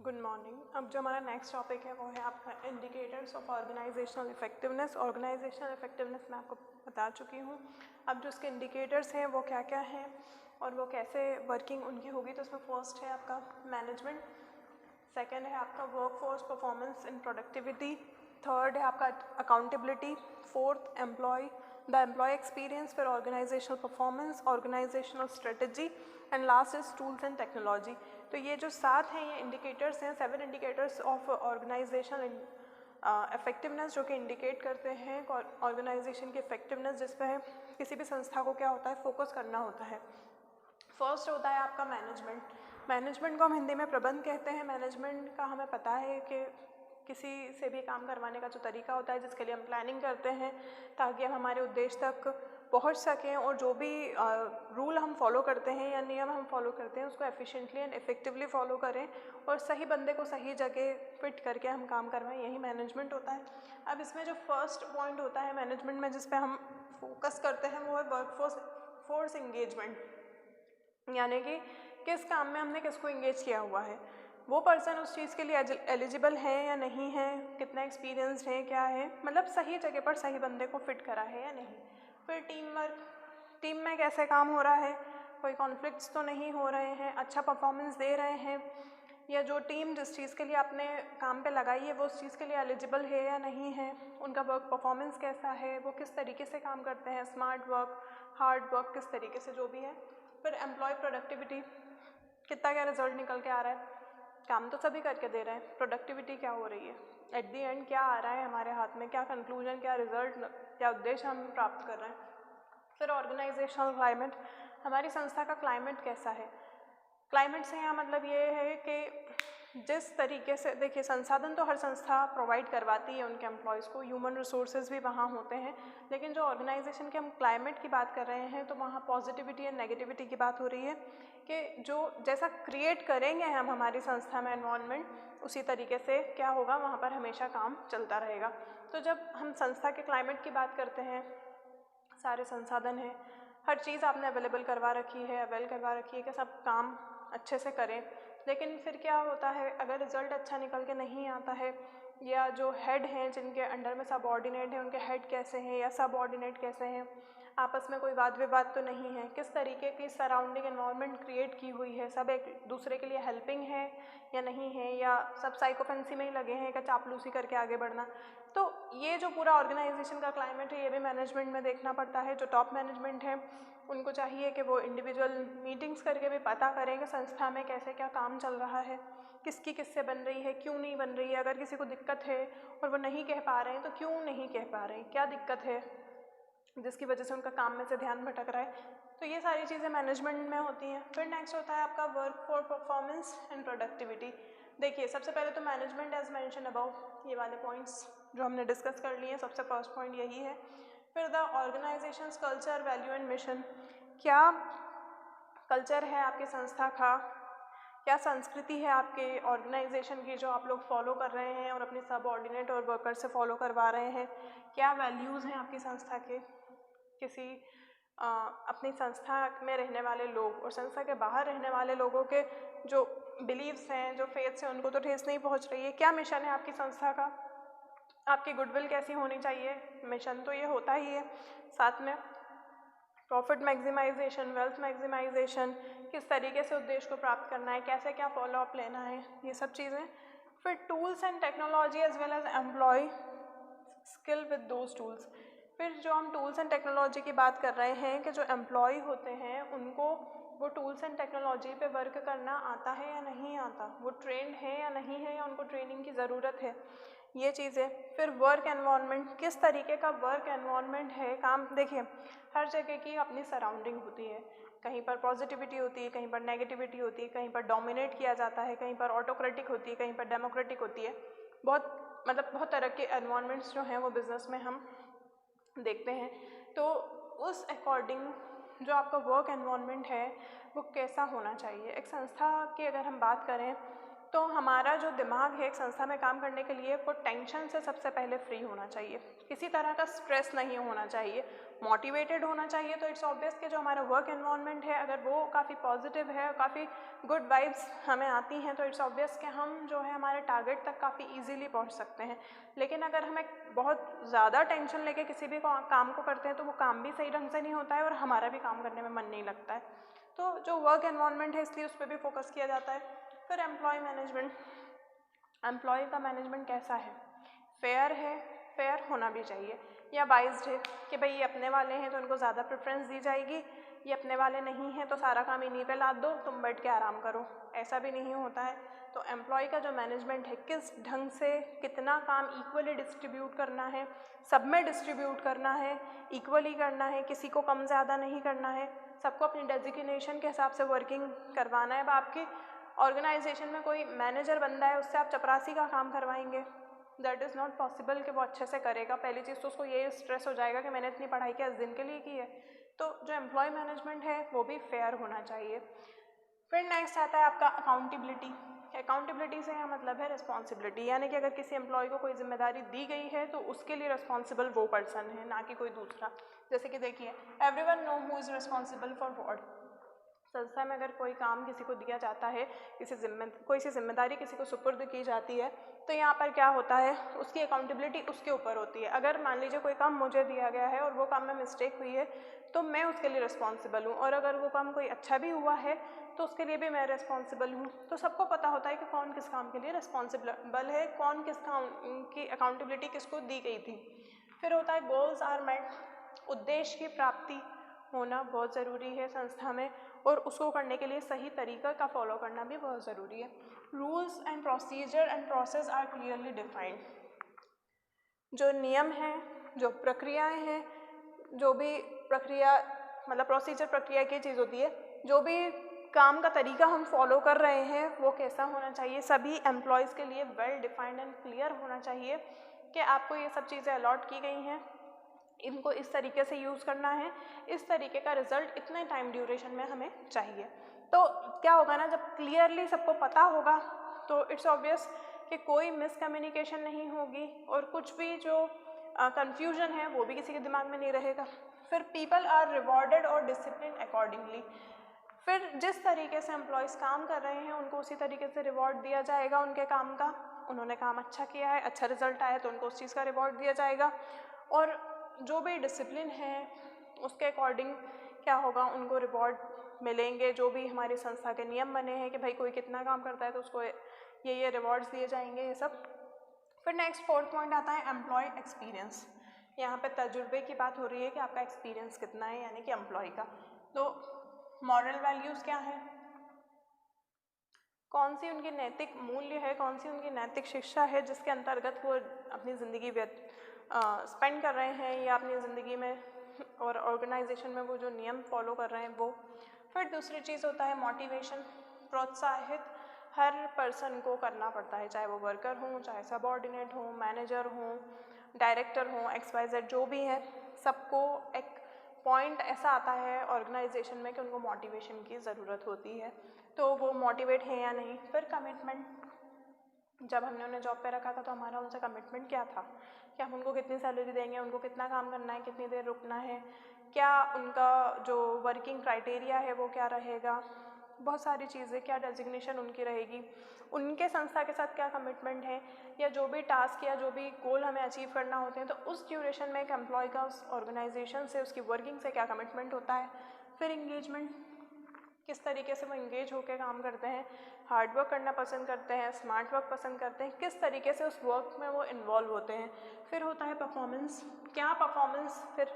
Good morning. अब जो हमारा नेक्स्ट टॉपिक है वो है आपका indicators of organisational effectiveness. Organisational effectiveness मैं आपको बता चुकी हूँ। अब जो उसके इंडिकेटर्स हैं वो क्या क्या हैं और वो कैसे वर्किंग उनकी होगी, तो उसमें फर्स्ट है आपका मैनेजमेंट, सेकंड है आपका workforce performance and productivity, third है आपका accountability, fourth the employee experience, फिर organisational performance, organisational strategy and last is tools and technology. तो ये जो 7 हैं ये इंडिकेटर्स हैं, 7 इंडिकेटर्स ऑफ ऑर्गेनाइजेशनल इफेक्टिवनेस, जो कि इंडिकेट करते हैं ऑर्गेनाइजेशन की इफेक्टिवनेस, जिस पर किसी भी संस्था को क्या होता है फोकस करना होता है। फर्स्ट होता है आपका मैनेजमेंट को हम हिंदी में प्रबंध कहते हैं। मैनेजमेंट का हमें पता है कि किसी से भी काम करवाने का जो तरीका होता है जिसके लिए हम प्लानिंग करते हैं ताकि हम हमारे उद्देश्य तक पहुंच सकें, और जो भी रूल हम फॉलो करते हैं या नियम हम फॉलो करते हैं उसको एफिशिएंटली एंड इफेक्टिवली फॉलो करें और सही बंदे को सही जगह फिट करके हम काम करवाएं, यही मैनेजमेंट होता है। अब इसमें जो फर्स्ट पॉइंट होता है मैनेजमेंट में जिस पे हम फोकस करते हैं वो है वर्कफोर्स इंगेजमेंट, यानी कि किस काम में हमने किसको इंगेज किया हुआ है, वो पर्सन उस चीज़ के लिए एलिजिबल है या नहीं है, कितना एक्सपीरियंस्ड है, क्या है, मतलब सही जगह पर सही बंदे को फिट करा है या नहीं। फिर टीम वर्क, टीम में कैसे काम हो रहा है, कोई कॉन्फ्लिक्ट्स तो नहीं हो रहे हैं, अच्छा परफॉर्मेंस दे रहे हैं, या जो टीम जिस चीज़ के लिए आपने काम पे लगाई है वो उस चीज़ के लिए एलिजिबल है या नहीं है, उनका वर्क परफॉर्मेंस कैसा है, वो किस तरीके से काम करते हैं, स्मार्ट वर्क, हार्ड वर्क, किस तरीके से जो भी है। फिर एम्प्लॉय प्रोडक्टिविटी, कितना क्या रिजल्ट निकल के आ रहा है, काम तो सभी करके दे रहे हैं, प्रोडक्टिविटी क्या हो रही है, एट दी एंड क्या आ रहा है हमारे हाथ में, क्या कंक्लूजन, क्या रिजल्ट, क्या उद्देश्य हम प्राप्त कर रहे हैं। फिर ऑर्गेनाइजेशनल क्लाइमेट, हमारी संस्था का क्लाइमेट कैसा है। क्लाइमेट से यहाँ मतलब ये है कि जिस तरीके से, देखिए संसाधन तो हर संस्था प्रोवाइड करवाती है उनके एम्प्लॉयज़ को, ह्यूमन रिसोर्सेज भी वहाँ होते हैं, लेकिन जो ऑर्गेनाइजेशन के हम क्लाइमेट की बात कर रहे हैं तो वहाँ पॉजिटिविटी एंड नेगेटिविटी की बात हो रही है कि जो जैसा क्रिएट करेंगे हम हमारी संस्था में एनवायरनमेंट, उसी तरीके से क्या होगा, वहाँ पर हमेशा काम चलता रहेगा। तो जब हम संस्था के क्लाइमेट की बात करते हैं, सारे संसाधन हैं, हर चीज़ आपने अवेल करवा रखी है कि सब काम अच्छे से करें, लेकिन फिर क्या होता है अगर रिज़ल्ट अच्छा निकल के नहीं आता है, या जो हेड हैं जिनके अंडर में सबऑर्डिनेट हैं उनके हेड कैसे हैं या सबऑर्डिनेट कैसे हैं, आपस में कोई वाद विवाद तो नहीं है, किस तरीके की सराउंडिंग एनवायरनमेंट क्रिएट की हुई है, सब एक दूसरे के लिए हेल्पिंग है या नहीं है, या सब साइकोफेंसी में ही लगे हैं क्या चापलूसी करके आगे बढ़ना। तो ये जो पूरा ऑर्गेनाइजेशन का क्लाइमेट है ये भी मैनेजमेंट में देखना पड़ता है। जो टॉप मैनेजमेंट है उनको चाहिए कि वो इंडिविजुअल मीटिंग्स करके भी पता करें कि संस्था में कैसे क्या काम चल रहा है, किसकी किससे बन रही है, क्यों नहीं बन रही है, अगर किसी को दिक्कत है और वो नहीं कह पा रहे हैं तो क्यों नहीं कह पा रहे हैं, क्या दिक्कत है जिसकी वजह से उनका काम में से ध्यान भटक रहा है। तो ये सारी चीज़ें मैनेजमेंट में होती हैं। फिर नेक्स्ट होता है आपका work for performance and productivity. देखिए सबसे पहले तो मैनेजमेंट एज मेंशन अबाउ, ये वाले पॉइंट्स जो हमने डिस्कस कर लिए हैं, सबसे फर्स्ट पॉइंट यही है। फिर the organisation culture, value and mission, क्या कल्चर है आपकी संस्था का, क्या संस्कृति है आपके ऑर्गेनाइजेशन की जो आप लोग फॉलो कर रहे हैं और अपने सबऑर्डिनेट और वर्कर से फॉलो करवा रहे हैं, क्या वैल्यूज़ हैं आपकी संस्था के, किसी अपनी संस्था में रहने वाले लोग और संस्था के बाहर रहने वाले लोगों के जो बिलीव्स हैं, जो फेथ्स हैं, उनको तो ठेस नहीं पहुंच रही है, क्या मिशन है आपकी संस्था का, आपकी गुडविल कैसी होनी चाहिए, मिशन तो ये होता ही है, साथ में प्रॉफिट मैक्सिमाइजेशन, वेल्थ मैक्सिमाइजेशन, किस तरीके से उद्देश्य को प्राप्त करना है, कैसे क्या फॉलो अप लेना है, ये सब चीज़ें। फिर tools and technology as well as employ skill with those tools. फिर जो हम टूल्स एंड टेक्नोलॉजी की बात कर रहे हैं कि जो एम्प्लॉय होते हैं उनको वो टूल्स एंड टेक्नोलॉजी पे वर्क करना आता है या नहीं आता, वो ट्रेंड है या नहीं है, या उनको ट्रेनिंग की ज़रूरत है, ये चीज़ें। फिर वर्क एनवायरनमेंट, किस तरीके का वर्क एनवायरनमेंट है, काम देखिए हर जगह की अपनी सराउंडिंग होती है, कहीं पर पॉजिटिविटी होती है, कहीं पर नेगेटिविटी होती है, कहीं पर डोमिनेट किया जाता है, कहीं पर ऑटोक्रेटिक होती है, कहीं पर डेमोक्रेटिक होती है, बहुत तरह के एनवायरनमेंट्स जो हैं वो बिज़नेस में हम देखते हैं। तो उस अकॉर्डिंग जो आपका वर्क एनवायरनमेंट है वो कैसा होना चाहिए। एक संस्था की अगर हम बात करें तो हमारा जो दिमाग है एक संस्था में काम करने के लिए वो टेंशन से सबसे पहले फ्री होना चाहिए, किसी तरह का स्ट्रेस नहीं होना चाहिए, मोटिवेटेड होना चाहिए। तो इट्स ऑब्वियस कि जो हमारा वर्क एनवायरनमेंट है अगर वो काफ़ी पॉजिटिव है, काफ़ी गुड वाइब्स हमें आती हैं, तो इट्स ऑब्वियस कि हम जो है हमारे टारगेट तक काफ़ी ईजीली पहुंच सकते हैं। लेकिन अगर हमें बहुत ज़्यादा टेंशन लेके किसी भी काम को करते हैं तो वो काम भी सही ढंग से नहीं होता है और हमारा भी काम करने में मन नहीं लगता है। तो जो वर्क एनवायरनमेंट है इसलिए उस पर भी फोकस किया जाता है। फिर एम्प्लॉय मैनेजमेंट, एम्प्लॉय का मैनेजमेंट कैसा है? फेयर है, फेयर होना भी चाहिए, या बाइज्ड है कि भाई ये अपने वाले हैं तो उनको ज़्यादा प्रेफरेंस दी जाएगी, ये अपने वाले नहीं हैं तो सारा काम इन्हीं पे लाद दो, तुम बैठ के आराम करो, ऐसा भी नहीं होता है। तो एम्प्लॉय का जो मैनेजमेंट है किस ढंग से कितना काम इक्वली डिस्ट्रीब्यूट करना है, सब में डिस्ट्रीब्यूट करना है, इक्वली करना है, किसी को कम ज़्यादा नहीं करना है, सबको अपनी डेजिग्नेशन के हिसाब से वर्किंग करवाना है। अब आपकी ऑर्गेनाइजेशन में कोई मैनेजर बंदा है उससे आप चपरासी का काम करवाएंगे, दैट इज़ नॉट पॉसिबल कि वो अच्छे से करेगा। पहली चीज़ तो उसको ये स्ट्रेस हो जाएगा कि मैंने इतनी पढ़ाई क्या इस दिन के लिए की है। तो जो एम्प्लॉय मैनेजमेंट है वो भी फेयर होना चाहिए। फिर नेक्स्ट आता है आपका अकाउंटेबिलिटी। अकाउंटेबिलिटी से यहाँ मतलब है रिस्पॉन्सिबिलिटी, यानी कि अगर किसी एम्प्लॉय को कोई जिम्मेदारी दी गई है तो उसके लिए रिस्पॉन्सिबल वो पर्सन है, ना कि कोई दूसरा। जैसे कि देखिए, everyone know who is responsible for what. संस्था में अगर कोई काम किसी को दिया जाता है, कोई सी जिम्मेदारी किसी को सुपुर्द की जाती है, तो यहाँ पर क्या होता है, उसकी अकाउंटेबिलिटी उसके ऊपर होती है। अगर मान लीजिए कोई काम मुझे दिया गया है और वो काम में मिस्टेक हुई है तो मैं उसके लिए रिस्पॉन्सिबल हूँ, और अगर वो काम कोई अच्छा भी हुआ है तो उसके लिए भी मैं रिस्पॉन्सिबल हूँ। तो सबको पता होता है कि कौन किस काम के लिए रिस्पॉन्सिबल है, कौन किस काम की अकाउंटेबिलिटी किसको दी गई थी। फिर होता है गोल्स आर मेट, उद्देश्य की प्राप्ति होना बहुत ज़रूरी है संस्था में, और उसको करने के लिए सही तरीका का फॉलो करना भी बहुत ज़रूरी है। Rules and procedure and process are clearly defined. जो नियम हैं, जो प्रक्रियाएं हैं, जो भी प्रक्रिया मतलब प्रोसीजर प्रक्रिया की चीज़ होती है, जो भी काम का तरीका हम फॉलो कर रहे हैं वो कैसा होना चाहिए, सभी एम्प्लॉयज़ के लिए वेल डिफाइंड एंड क्लियर होना चाहिए कि आपको ये सब चीज़ें अलॉट की गई हैं, इनको इस तरीके से यूज़ करना है, इस तरीके का रिज़ल्ट इतने टाइम ड्यूरेशन में हमें चाहिए। तो क्या होगा ना, जब क्लियरली सबको पता होगा तो इट्स ऑब्वियस कि कोई मिसकम्युनिकेशन नहीं होगी और कुछ भी जो कन्फ्यूजन है वो भी किसी के दिमाग में नहीं रहेगा। फिर पीपल आर रिवॉर्डेड और डिसिप्लिन अकॉर्डिंगली। फिर जिस तरीके से एम्प्लॉयज़ काम कर रहे हैं उनको उसी तरीके से रिवॉर्ड दिया जाएगा उनके काम का। उन्होंने काम अच्छा किया है, अच्छा रिजल्ट आया तो उनको उस चीज़ का रिवॉर्ड दिया जाएगा, और जो भी डिसिप्लिन है उसके अकॉर्डिंग क्या होगा, उनको रिवॉर्ड मिलेंगे। जो भी हमारी संस्था के नियम बने हैं कि भाई कोई कितना काम करता है तो उसको ये रिवॉर्ड्स दिए जाएंगे, ये सब। फिर नेक्स्ट फोर्थ पॉइंट आता है एम्प्लॉय एक्सपीरियंस। यहाँ पे तजुर्बे की बात हो रही है कि आपका एक्सपीरियंस कितना है, यानी कि एम्प्लॉय का। तो मॉरल वैल्यूज़ क्या हैं, कौन सी उनकी नैतिक मूल्य है, कौन सी उनकी नैतिक शिक्षा है जिसके अंतर्गत वो अपनी ज़िंदगी स्पेंड कर रहे हैं या अपनी ज़िंदगी में और ऑर्गेनाइजेशन में वो जो नियम फॉलो कर रहे हैं वो। फिर दूसरी चीज़ होता है मोटिवेशन। प्रोत्साहित हर पर्सन को करना पड़ता है, चाहे वो वर्कर हो, चाहे सबऑर्डिनेट हो, मैनेजर हो, डायरेक्टर हो, XYZ जो भी है, सबको एक पॉइंट ऐसा आता है ऑर्गेनाइजेशन में कि उनको मोटिवेशन की ज़रूरत होती है, तो वो मोटिवेट है या नहीं। फिर कमिटमेंट, जब हमने उन्हें जॉब पे रखा था तो हमारा उनसे कमिटमेंट क्या था कि हम उनको कितनी सैलरी देंगे, उनको कितना काम करना है, कितनी देर रुकना है, क्या उनका जो वर्किंग क्राइटेरिया है वो क्या रहेगा, बहुत सारी चीज़ें, क्या डेजिग्नेशन उनकी रहेगी, उनके संस्था के साथ क्या कमिटमेंट है, या जो भी टास्क या जो भी गोल हमें अचीव करना होते हैं तो उस ड्यूरेशन में एक एम्प्लॉय का उस ऑर्गेनाइजेशन से, उसकी वर्किंग से क्या कमिटमेंट होता है। फिर इंगेजमेंट, किस तरीके से वो इंगेज होकर काम करते हैं, हार्ड वर्क करना पसंद करते हैं, स्मार्ट वर्क पसंद करते हैं, किस तरीके से उस वर्क में वो इन्वॉल्व होते हैं। फिर होता है परफॉर्मेंस, क्या परफॉर्मेंस फिर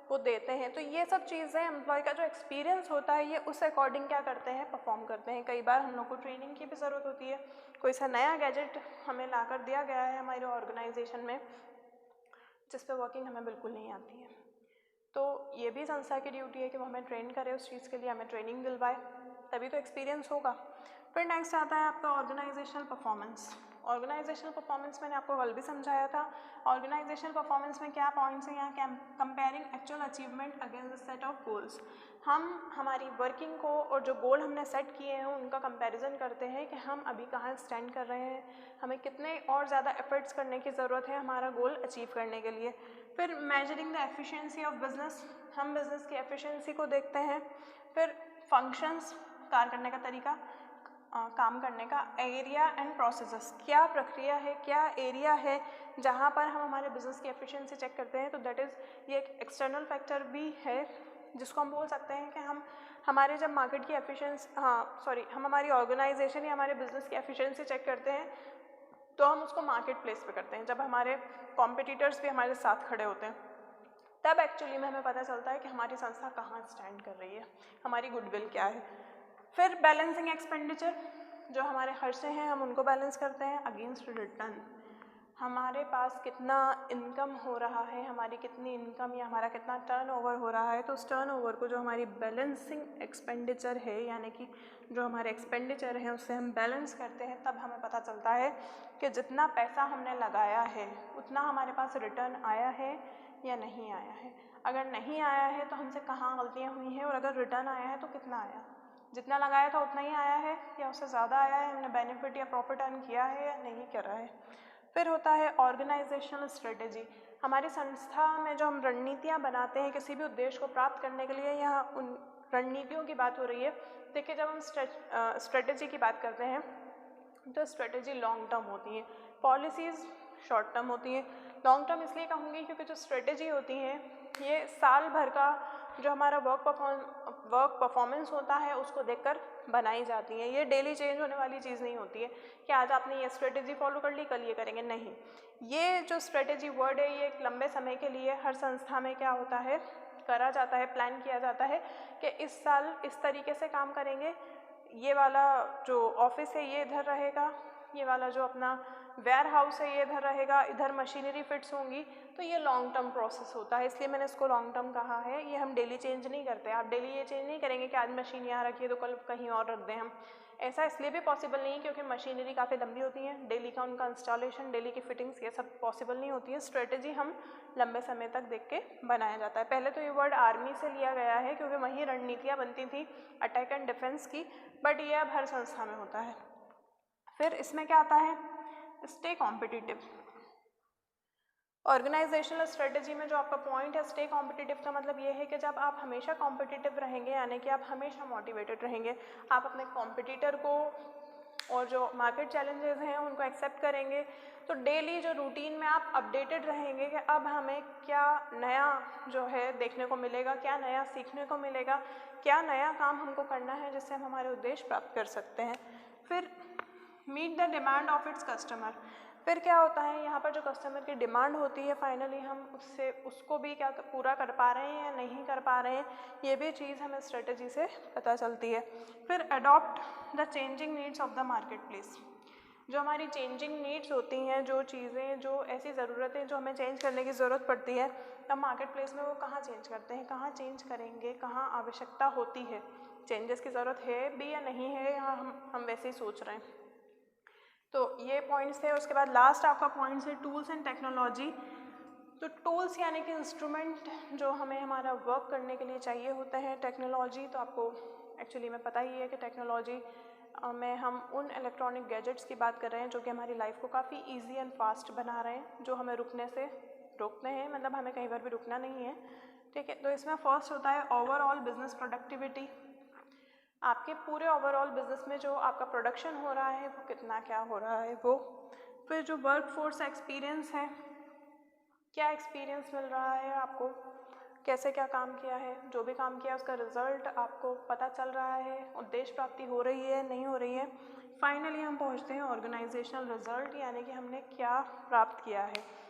वो देते हैं। तो ये सब चीज़ें एम्प्लॉय का जो एक्सपीरियंस होता है ये उस अकॉर्डिंग क्या करते हैं, परफॉर्म करते हैं। कई बार हम लोग को ट्रेनिंग की भी ज़रूरत होती है, कोई सा नया गैजेट हमें ला कर दिया गया है हमारे ऑर्गेनाइजेशन में जिस पर वर्किंग हमें बिल्कुल नहीं आती है, तो ये भी संस्था की ड्यूटी है कि वो हमें ट्रेन करे उस चीज़ के लिए, हमें ट्रेनिंग दिलवाए, तभी तो एक्सपीरियंस होगा। फिर नेक्स्ट आता है आपका ऑर्गेनाइजेशनल परफॉर्मेंस। ऑर्गेनाइजेशनल परफॉर्मेंस मैंने आपको कल भी समझाया था। ऑर्गेनाइजेशनल परफॉर्मेंस में क्या पॉइंट्स हैं यहाँ, comparing actual achievement against the set of goals. हम हमारी वर्किंग को और जो गोल हमने सेट किए हैं उनका कंपैरिजन करते हैं कि हम अभी कहाँ स्टैंड कर रहे हैं, हमें कितने और ज़्यादा एफर्ट्स करने की ज़रूरत है हमारा गोल अचीव करने के लिए। फिर measuring the efficiency of business, हम बिज़नेस की एफिशिएंसी को देखते हैं। फिर फंक्शंस, कार्य करने का तरीका, काम करने का एरिया एंड प्रोसेसेस, क्या प्रक्रिया है, क्या एरिया है जहाँ पर हम हमारे बिज़नेस की एफिशिएंसी चेक करते हैं। तो दैट इज़ ये एक एक्सटर्नल फैक्टर भी है जिसको हम बोल सकते हैं कि हम हमारे जब मार्केट की एफिशिएंसी हम हमारी ऑर्गेनाइजेशन या हमारे बिज़नेस की एफिशिएंसी चेक करते हैं तो हम उसको मार्केट प्लेस पे करते हैं, जब हमारे कॉम्पिटिटर्स भी हमारे साथ खड़े होते हैं तब एक्चुअली में हमें पता चलता है कि हमारी संस्था कहाँ स्टैंड कर रही है, हमारी गुडविल क्या है। फिर बैलेंसिंग एक्सपेंडिचर, जो हमारे खर्चे हैं हम उनको बैलेंस करते हैं अगेंस्ट रिटर्न, हमारे पास कितना इनकम हो रहा है, हमारी कितनी इनकम या हमारा कितना टर्नओवर हो रहा है। तो उस टर्नओवर को जो हमारी बैलेंसिंग एक्सपेंडिचर है यानी कि जो हमारे एक्सपेंडिचर हैं उससे हम बैलेंस करते हैं, तब हमें पता चलता है कि जितना पैसा हमने लगाया है उतना हमारे पास रिटर्न आया है या नहीं आया है। अगर नहीं आया है तो हमसे कहाँ गलतियाँ हुई हैं, और अगर रिटर्न आया है तो कितना आया, जितना लगाया था उतना ही आया है या उससे ज़्यादा आया है, हमने बेनिफिट या प्रॉफिट अर्न किया है या नहीं करा है। फिर होता है ऑर्गेनाइजेशनल स्ट्रेटेजी, हमारी संस्था में जो हम रणनीतियाँ बनाते हैं किसी भी उद्देश्य को प्राप्त करने के लिए, यहाँ उन रणनीतियों की बात हो रही है। देखिए जब हम स्ट्रेटेजी की बात करते हैं तो स्ट्रेटेजी लॉन्ग टर्म होती हैं, पॉलिसीज़ शॉर्ट टर्म होती हैं। लॉन्ग टर्म इसलिए कहूँगी क्योंकि जो स्ट्रेटेजी होती हैं ये साल भर का जो हमारा वर्क परफॉर्मेंस होता है उसको देखकर बनाई जाती हैं। ये डेली चेंज होने वाली चीज़ नहीं होती है कि आज आपने ये स्ट्रेटेजी फॉलो कर ली कल ये करेंगे, नहीं। ये जो स्ट्रेटेजी वर्ड है ये एक लंबे समय के लिए हर संस्था में क्या होता है करा जाता है, प्लान किया जाता है कि इस साल इस तरीके से काम करेंगे, ये वाला जो ऑफिस है ये इधर रहेगा, ये वाला जो अपना वेयर हाउस है ये इधर रहेगा, इधर मशीनरी फिट्स होंगी। तो ये लॉन्ग टर्म प्रोसेस होता है, इसलिए मैंने इसको लॉन्ग टर्म कहा है। ये हम डेली चेंज नहीं करते, आप डेली ये चेंज नहीं करेंगे कि आज मशीन यहाँ रखी है तो कल कहीं और रख दें हम। ऐसा इसलिए भी पॉसिबल नहीं क्योंकि मशीनरी काफ़ी लंबी होती हैं, डेली का उनका इंस्टॉलेशन, डेली की फिटिंग्स ये सब पॉसिबल नहीं होती है। स्ट्रेटेजी हम लंबे समय तक देख के बनाया जाता है। पहले तो ये वर्ड आर्मी से लिया गया है क्योंकि वहीं रणनीतियाँ बनती थी अटैक एंड डिफेंस की, बट ये अब हर संस्था में होता है। फिर इसमें क्या आता है, स्टे कॉम्पिटिटिव। ऑर्गेनाइजेशनल स्ट्रेटजी में जो आपका पॉइंट है स्टे कॉम्पिटिटिव का मतलब ये है कि जब आप हमेशा कॉम्पिटिटिव रहेंगे यानी कि आप हमेशा मोटिवेटेड रहेंगे, आप अपने कॉम्पिटिटर को और जो मार्केट चैलेंजेस हैं उनको एक्सेप्ट करेंगे, तो डेली जो रूटीन में आप अपडेटेड रहेंगे कि अब हमें क्या नया जो है देखने को मिलेगा, क्या नया सीखने को मिलेगा, क्या नया काम हमको करना है जिससे हम हमारे उद्देश्य प्राप्त कर सकते हैं। फिर meet the demand of its customer, फिर क्या होता है यहाँ पर जो कस्टमर की डिमांड होती है फाइनली हम उसको भी क्या पूरा कर पा रहे हैं या नहीं कर पा रहे हैं, ये भी चीज़ हमें स्ट्रेटजी से पता चलती है। फिर adopt the changing needs of the market place, जो हमारी चेंजिंग नीड्स होती हैं, जो चीज़ें जो ऐसी ज़रूरतें जो हमें चेंज करने की ज़रूरत पड़ती है, तब मार्केट प्लेस में वो कहाँ चेंज करते हैं, कहाँ चेंज करेंगे, कहाँ आवश्यकता होती है, चेंजेस की ज़रूरत है भी या नहीं है, यहाँ हम वैसे ही सोच रहे हैं। तो ये पॉइंट्स थे। उसके बाद लास्ट आपका पॉइंट्स है टूल्स एंड टेक्नोलॉजी। तो टूल्स यानी कि इंस्ट्रूमेंट जो हमें हमारा वर्क करने के लिए चाहिए होते हैं। टेक्नोलॉजी तो आपको एक्चुअली में पता ही है कि टेक्नोलॉजी में हम उन इलेक्ट्रॉनिक गैजेट्स की बात कर रहे हैं जो कि हमारी लाइफ को काफ़ी ईजी एंड फास्ट बना रहे हैं, जो हमें रुकने से रोकते हैं, मतलब हमें कहीं पर भी रुकना नहीं है, ठीक है। तो इसमें फर्स्ट होता है ओवरऑल बिजनेस प्रोडक्टिविटी, आपके पूरे ओवरऑल बिजनेस में जो आपका प्रोडक्शन हो रहा है वो कितना क्या हो रहा है वो। फिर जो वर्क फोर्स एक्सपीरियंस है, क्या एक्सपीरियंस मिल रहा है आपको, कैसे क्या काम किया है, जो भी काम किया उसका रिजल्ट आपको पता चल रहा है, उद्देश्य प्राप्ति हो रही है नहीं हो रही है। फाइनली हम पहुंचते हैं ऑर्गेनाइजेशनल रिजल्ट, यानी कि हमने क्या प्राप्त किया है।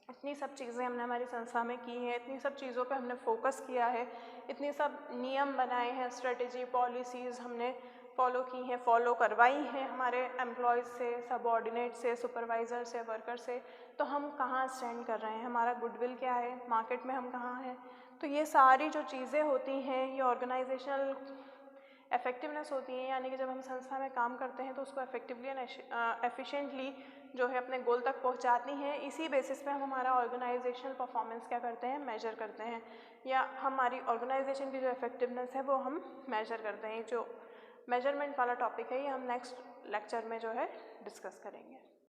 इतनी सब चीज़ें हमने हमारी संस्था में की हैं, इतनी सब चीज़ों पे हमने फोकस किया है, इतनी सब नियम बनाए हैं, स्ट्रेटजी पॉलिसीज़ हमने फॉलो की हैं, फॉलो करवाई हैं हमारे एम्प्लॉयज़ से, सबऑर्डिनेट से, सुपरवाइज़र से, वर्कर से। तो हम कहाँ स्टैंड कर रहे हैं, हमारा गुडविल क्या है, मार्केट में हम कहाँ हैं। तो ये सारी जो चीज़ें होती हैं ये ऑर्गेनाइजेशनल इफ़ेक्टिवनेस होती है, यानी कि जब हम संस्था में काम करते हैं तो उसको इफ़ेक्टिवली एंड एफिशिएंटली जो है अपने गोल तक पहुंचानी है। इसी बेसिस पे हम हमारा ऑर्गेनाइजेशनल परफॉर्मेंस क्या करते हैं, मेजर करते हैं, या हमारी ऑर्गेनाइजेशन की जो इफ़ेक्टिवनेस है वो हम मेजर करते हैं। जो मेजरमेंट वाला टॉपिक है ये हम नेक्स्ट लेक्चर में जो है डिस्कस करेंगे।